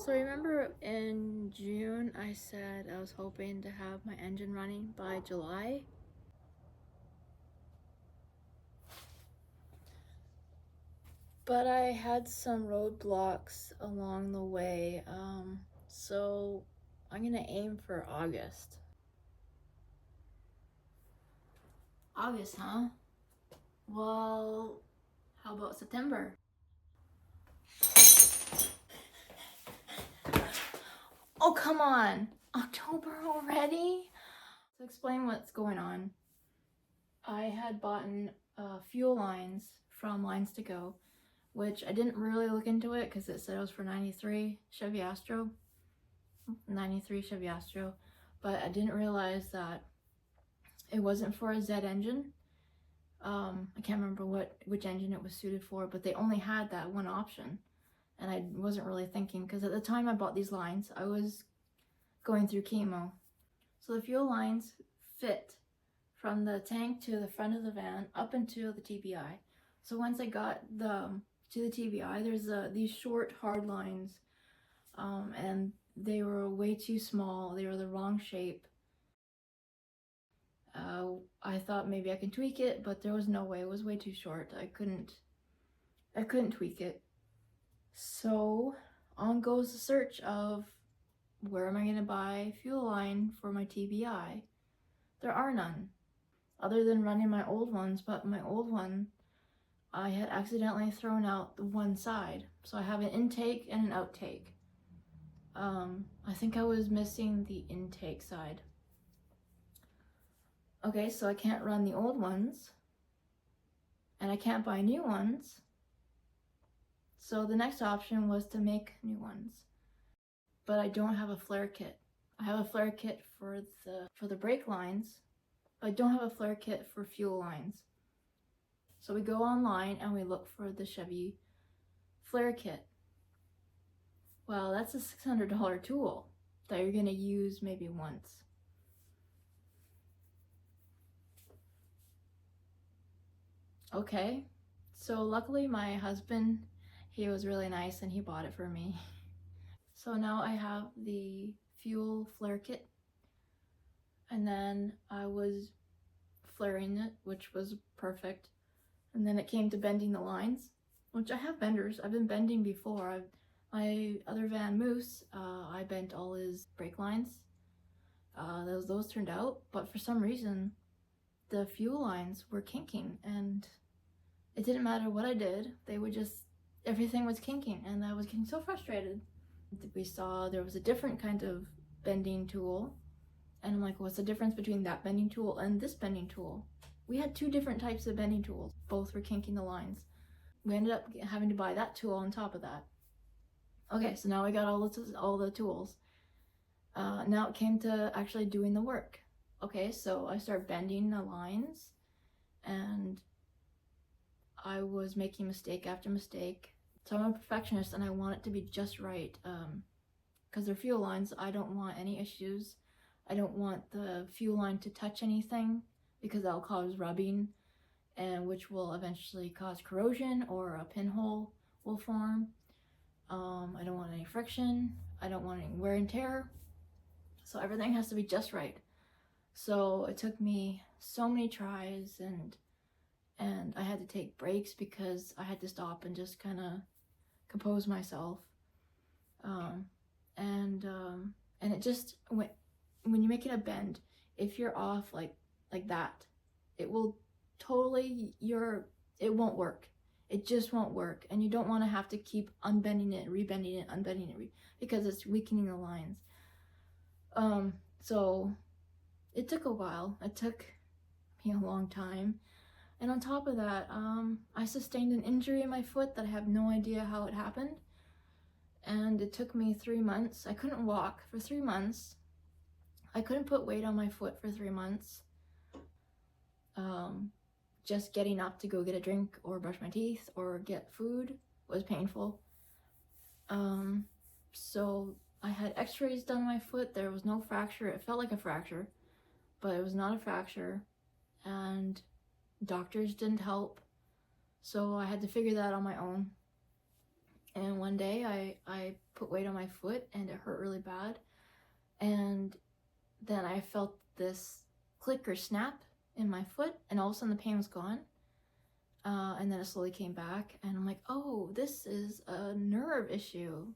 So remember in June I said I was hoping to have my engine running by July? But I had some roadblocks along the way, so I'm gonna aim for August. August, huh? Well, how about September? Oh, come on! October already? To explain what's going on, I had bought fuel lines from Lines to Go, which I didn't really look into it because it said it was for 93 Chevy Astro, but I didn't realize that it wasn't for a Z engine. I can't remember which engine it was suited for, but they only had that one option, and I wasn't really thinking because at the time I bought these lines, I was going through chemo. So the fuel lines fit from the tank to the front of the van up into the TBI. So once I got to the TBI, there's these short hard lines, and they were way too small. They were the wrong shape. I thought maybe I can tweak it, but there was no way. It was way too short. I couldn't tweak it. So on goes the search of where am I going to buy fuel line for my TBI. There are none, other than running my old ones, but my old one, I had accidentally thrown out the one side. So I have an intake and an outtake. I think I was missing the intake side. Okay, so I can't run the old ones, and I can't buy new ones. So the next option was to make new ones. But I don't have a flare kit. I have a flare kit for the brake lines, but I don't have a flare kit for fuel lines. So we go online and we look for the Chevy flare kit. Well, that's a $600 tool that you're gonna use maybe once. Okay, so luckily my husband, he was really nice and he bought it for me. So now I have the fuel flare kit, and then I was flaring it, which was perfect. And then it came to bending the lines, which I have benders. I've been bending before. My other van, Moose, I bent all his brake lines. Those turned out, but for some reason, the fuel lines were kinking, and it didn't matter what I did. They would just, everything was kinking, and I was getting so frustrated. We saw there was a different kind of bending tool, and I'm like, what's the difference between that bending tool and this bending tool? We had two different types of bending tools. Both were kinking the lines. We ended up having to buy that tool on top of that. Okay, so now we got all the tools. Now it came to actually doing the work. Okay, so I start bending the lines, and I was making mistake after mistake. So I'm a perfectionist and I want it to be just right. Because they're fuel lines, I don't want any issues. I don't want the fuel line to touch anything because that'll cause rubbing, and which will eventually cause corrosion or a pinhole will form. I don't want any friction. I don't want any wear and tear. So everything has to be just right. So it took me so many tries, and I had to take breaks because I had to stop and just kind of compose myself. And it just, when you're making a bend, if you're off like that, it will totally, it won't work. It just won't work, and you don't want to have to keep unbending it, rebending it, unbending it, because it's weakening the lines. So it took a while. It took me a long time. And on top of that, I sustained an injury in my foot that I have no idea how it happened. And it took me 3 months. I couldn't walk for 3 months. I couldn't put weight on my foot for 3 months. Just getting up to go get a drink or brush my teeth or get food was painful. So I had x-rays done on my foot. There was no fracture. It felt like a fracture, but it was not a fracture. And doctors didn't help. So I had to figure that on my own. And one day I put weight on my foot and it hurt really bad. And then I felt this click or snap in my foot, and all of a sudden the pain was gone. And then it slowly came back, and I'm like, oh, this is a nerve issue.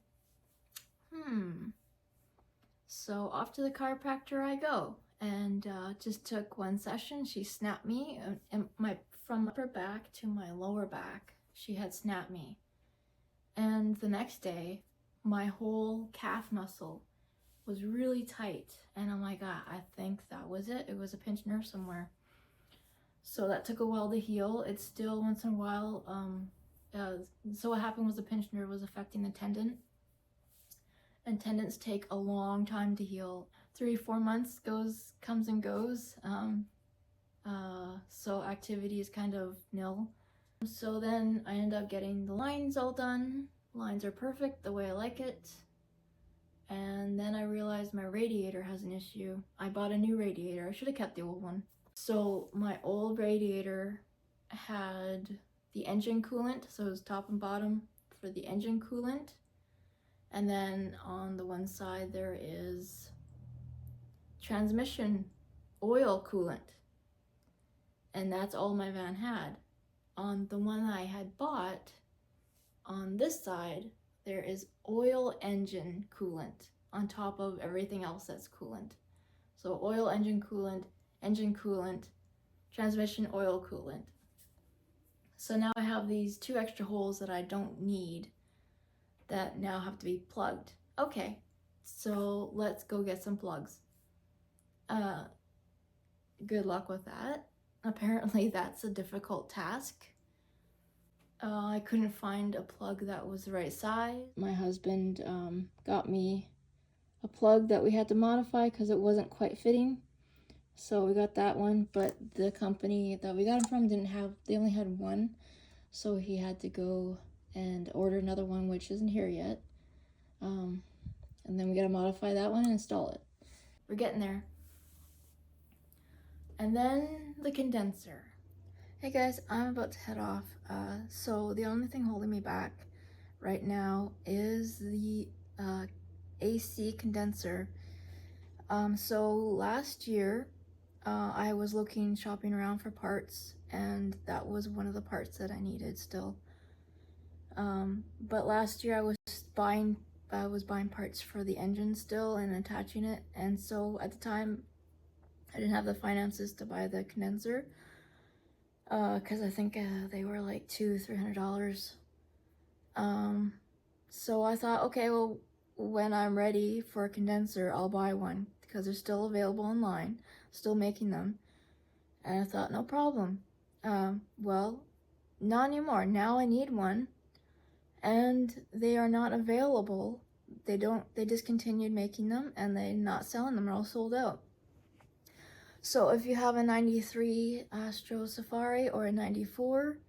So off to the chiropractor I go, and just took one session. She snapped me, and from my upper back to my lower back, she had snapped me. And the next day, my whole calf muscle was really tight, and I'm like, I think that was it. It was a pinched nerve somewhere. So that took a while to heal. It's still once in a while. So what happened was the pinched nerve was affecting the tendon, and tendons take a long time to heal. 3-4 months comes and goes. So activity is kind of nil. So then I end up getting the lines all done. Lines are perfect the way I like it. And then I realized my radiator has an issue. I bought a new radiator. I should have kept the old one. So my old radiator had the engine coolant, so it was top and bottom for the engine coolant. And then on the one side there is transmission oil coolant. And that's all my van had. On the one I had bought, on this side, there is oil engine coolant on top of everything else that's coolant. So oil engine coolant, transmission oil coolant. So now I have these 2 extra holes that I don't need that now have to be plugged. Okay, so let's go get some plugs. Good luck with that. Apparently that's a difficult task. I couldn't find a plug that was the right size. My husband got me a plug that we had to modify because it wasn't quite fitting. So we got that one, but the company that we got it from they only had one. So he had to go and order another one, which isn't here yet. And then we gotta modify that one and install it. We're getting there. And then the condenser. Hey guys, I'm about to head off. So the only thing holding me back right now is the AC condenser. So last year, I was shopping around for parts, and that was one of the parts that I needed still. But last year I was buying parts for the engine still and attaching it, and so at the time I didn't have the finances to buy the condenser, because I think they were like $200-300. So I thought, okay, well, when I'm ready for a condenser, I'll buy one, because they're still available online, still making them. And I thought, no problem. Well, not anymore. Now I need one, and they are not available. They discontinued making them, and they're not selling them. They're all sold out. So if you have a 93 Astro Safari or a 94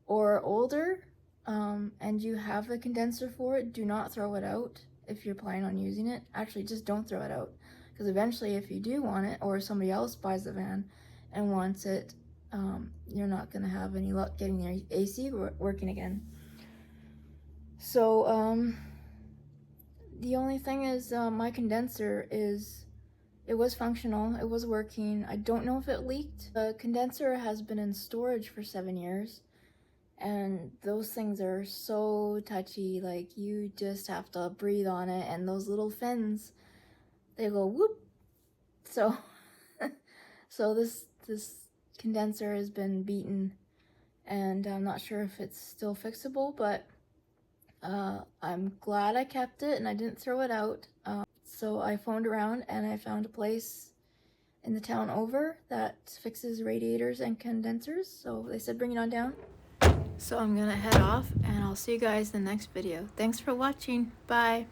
or older, and you have a condenser for it, do not throw it out if you're planning on using it. Actually, just don't throw it out, because eventually if you do want it, or somebody else buys the van and wants it, you're not going to have any luck getting your AC working again. So the only thing is, my condenser it was functional, it was working. I don't know if it leaked. The condenser has been in storage for 7 years, and those things are so touchy. Like, you just have to breathe on it, and those little fins, they go whoop. So so this condenser has been beaten, and I'm not sure if it's still fixable, but I'm glad I kept it and I didn't throw it out. So I phoned around, and I found a place in the town over that fixes radiators and condensers. So they said bring it on down. So I'm gonna head off, and I'll see you guys in the next video. Thanks for watching. Bye.